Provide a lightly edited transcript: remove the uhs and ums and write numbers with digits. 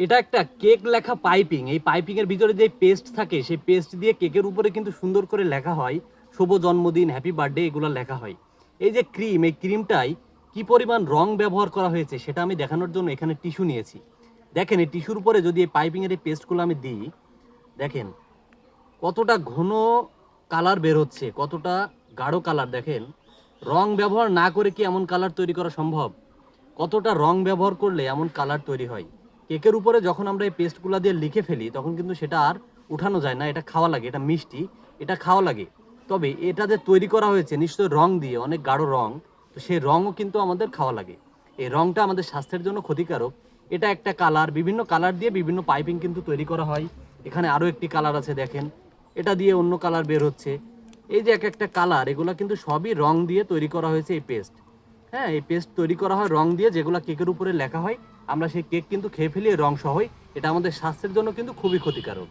এটা একটা কেক লেখা পাইপিং। এই পাইপিং এর ভিতরে যে পেস্ট থাকে সেই পেস্ট দিয়ে কেকের উপরে কিন্তু সুন্দর করে লেখা হয় শুভ জন্মদিন, হ্যাপি বার্থডে, এগুলো লেখা হয়। এই যে ক্রিম, এই ক্রিমটাই কি পরিমাণ রং ব্যবহার করা হয়েছে সেটা আমি দেখানোর জন্য এখানে টিস্যু নিয়েছি। দেখেন এই টিস্যুর উপরে যদি এই পাইপিং এর এই পেস্টগুলো আমি দিই, দেখেন কতটা ঘন কালার বের হচ্ছে, কতটা গাঢ় কালার। দেখেন রং ব্যবহার না করে কি এমন কালার তৈরি করা সম্ভব? কতটা রং ব্যবহার করলে এমন কালার তৈরি হয়। কেকের উপরে যখন আমরা এই পেস্টগুলো দিয়ে লিখে ফেলি তখন কিন্তু সেটা আর উঠানো যায় না। এটা খাওয়া লাগে, এটা মিষ্টি, এটা খাওয়া লাগে। তবে এটা যে তৈরি করা হয়েছে নিশ্চয়ই রং দিয়ে, অনেক গাঢ় রং, তো সেই রঙও কিন্তু আমাদের খাওয়া লাগে। এই রংটা আমাদের স্বাস্থ্যের জন্য ক্ষতিকারক। এটা একটা কালার, বিভিন্ন কালার দিয়ে বিভিন্ন পাইপিং কিন্তু তৈরি করা হয়। এখানে আরও একটি কালার আছে, দেখেন এটা দিয়ে অন্য কালার বের হচ্ছে। এই যে এক একটা কালার, এগুলা কিন্তু সবই রং দিয়ে তৈরি করা হয়েছে এই পেস্ট। হ্যাঁ, এই পেস্ট তৈরি করা হয় রং দিয়ে, যেগুলো কেকের উপরে লেখা হয়। আমরা সেই কেক কিন্তু খেয়ে ফেলি এই রং সহই। এটা আমাদের স্বাস্থ্যের জন্য কিন্তু খুবই ক্ষতিকারক।